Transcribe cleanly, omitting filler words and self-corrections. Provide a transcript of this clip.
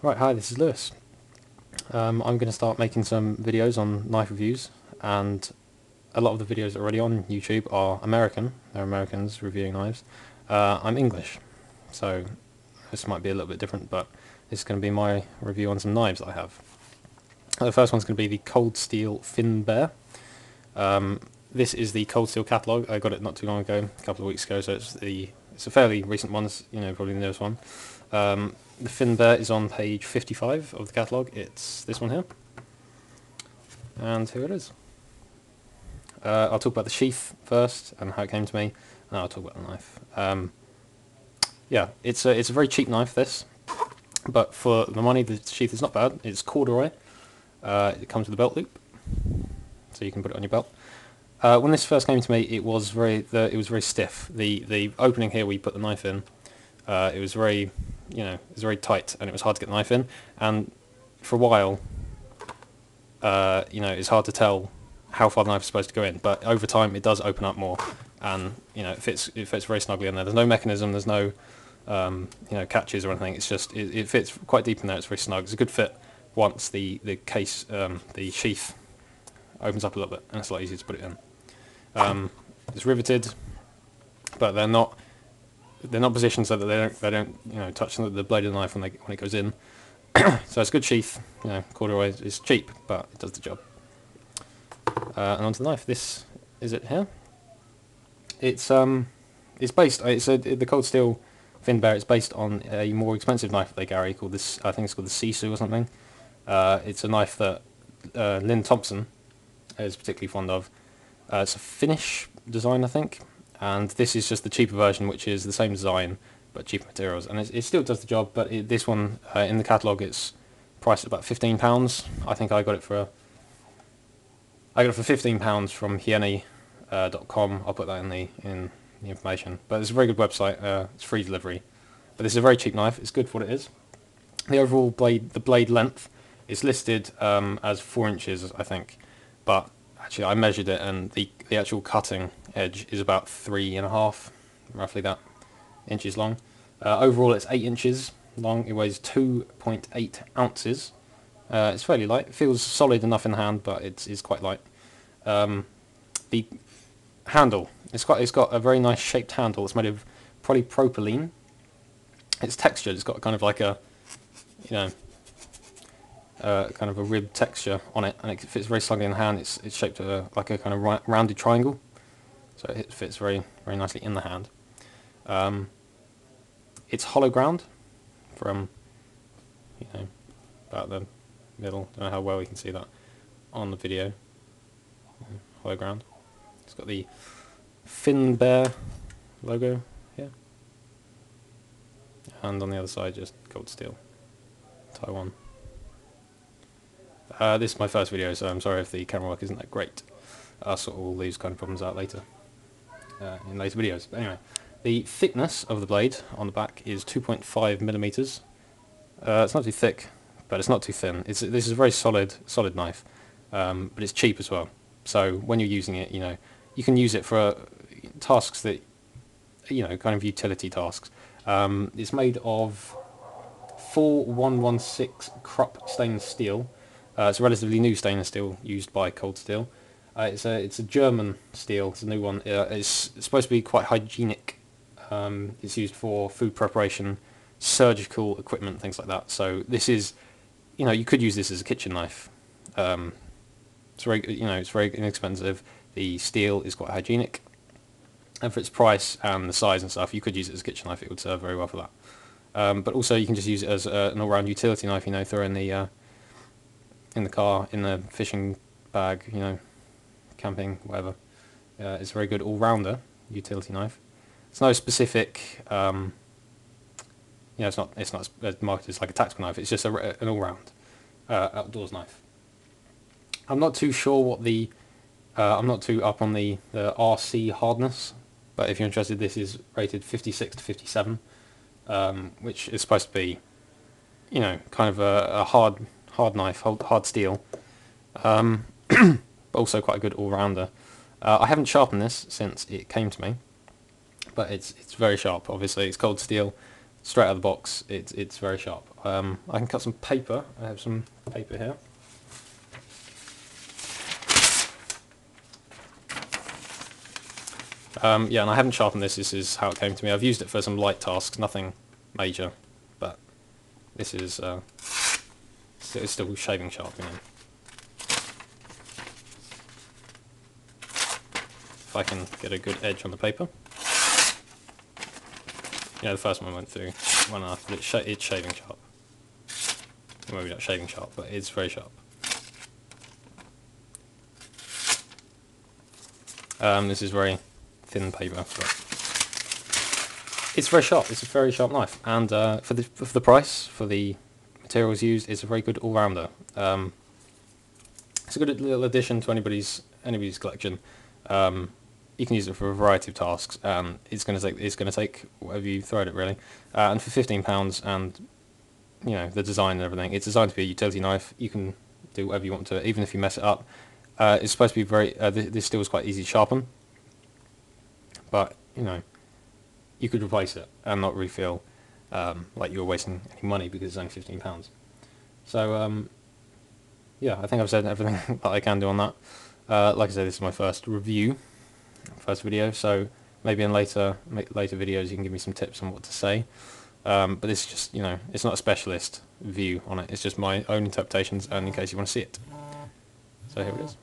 Right, hi, this is Lewis. I'm going to start making some videos on knife reviews, and a lot of the videos already on YouTube are American. They're Americans reviewing knives. I'm English, so this might be a little bit different, but this is going to be my review on some knives that I have. The first one's going to be the Cold Steel Fin Bear. This is the Cold Steel catalogue. I got it not too long ago, a couple of weeks ago, so it's a fairly recent one, probably the newest one. The Fin Bear is on page 55 of the catalogue. It's this one here. And here it is. I'll talk about the sheath first and how it came to me, and then I'll talk about the knife. Yeah, it's a very cheap knife, this, but for the money, the sheath is not bad. It's corduroy. It comes with a belt loop, so you can put it on your belt. When this first came to me, it was very stiff. The opening here where you put the knife in, it was very, it was very tight, and it was hard to get the knife in. And for a while, it's hard to tell how far the knife is supposed to go in. But over time, it does open up more, and it fits very snugly in there. There's no mechanism. There's no catches or anything. It's just it fits quite deep in there. It's very snug. It's a good fit once the case, the sheath opens up a little bit, and it's a lot easier to put it in. It's riveted, but they're not positioned so that they don't touch the blade of the knife when it goes in. So it's a good sheath. Corduroy is cheap, but it does the job. And onto the knife. This is it here. It's the Cold Steel Fin Bear. It's based on a more expensive knife that they carry called this. I think it's called the Sisu or something. It's a knife that Lynn Thompson is particularly fond of. It's a Finnish design, I think, and this is just the cheaper version, which is the same design but cheaper materials, and it still does the job. But this one in the catalogue, it's priced at about £15. I think I got it for £15 from hieni.com. I'll put that in the information. But it's a very good website. It's free delivery. But this is a very cheap knife. It's good for what it is. The overall blade length is listed as 4 inches, I think, but actually I measured it, and the actual cutting edge is about 3.5, roughly that, inches long. Overall it's 8 inches long. It weighs 2.8 ounces. It's fairly light. It feels solid enough in the hand, but it's quite light. The handle, it's got a very nice shaped handle. It's made of polypropylene. It's textured. It's got kind of like a kind of a rib texture on it, and it fits very snugly in the hand. It's shaped like a kind of rounded triangle, so it fits very, very nicely in the hand. It's hollow ground from about the middle. Don't know how well you can see that on the video. Hollow ground. It's got the Fin Bear logo here, and on the other side just Cold Steel, Taiwan. This is my first video, so I'm sorry if the camera work isn't that great. I'll sort all these kind of problems out later, in later videos. But anyway, the thickness of the blade on the back is 2.5 millimeters. It's not too thick, but it's not too thin. This is a very solid knife, but it's cheap as well. So when you're using it, you can use it for tasks that, kind of utility tasks. It's made of 4116 Krupp stainless steel. It's a relatively new stainless steel used by Cold Steel. It's a German steel. It's a new one. It's supposed to be quite hygienic. It's used for food preparation, surgical equipment, things like that. So this is, you could use this as a kitchen knife. It's very inexpensive. The steel is quite hygienic, and for its price and the size and stuff, you could use it as a kitchen knife. It would serve very well for that. But also, you can just use it as an all-round utility knife. Throw in the car, in the fishing bag, camping, whatever. It's a very good all-rounder utility knife. It's no specific, it's not marketed as like a tactical knife. It's just an all-round outdoors knife. I'm not too sure what I'm not too up on the RC hardness, but if you're interested, this is rated 56 to 57, which is supposed to be, kind of a hard knife, hard steel, but also quite a good all-rounder. I haven't sharpened this since it came to me, but it's very sharp. Obviously, it's Cold Steel. straight out of the box, it's very sharp. I can cut some paper. I have some paper here. Yeah, and I haven't sharpened this. This is how it came to me. I've used it for some light tasks, nothing major, but this is it's still shaving sharp, you know. If I can get a good edge on the paper. You know, the first one I went through, one and a half, but it's shaving sharp. Maybe not shaving sharp, but it's very sharp. This is very thin paper, but it's very sharp. It's a very sharp knife, and for the price, for the materials used, it's a very good all-rounder. It's a good little addition to anybody's collection. You can use it for a variety of tasks, and it's going to take whatever you throw at it, really. And for £15, and you know the design and everything, it's designed to be a utility knife. You can do whatever you want to it, even if you mess it up. It's supposed to be very. This steel is quite easy to sharpen, but you know, you could replace it and not really feel like you're wasting any money because it's only £15. So yeah, I think I've said everything that I can do on that. Like I said, this is my first video, so maybe in later videos you can give me some tips on what to say. But this is just, you know, it's not a specialist view on it, it's just my own interpretations, and in case you want to see it. So here it is.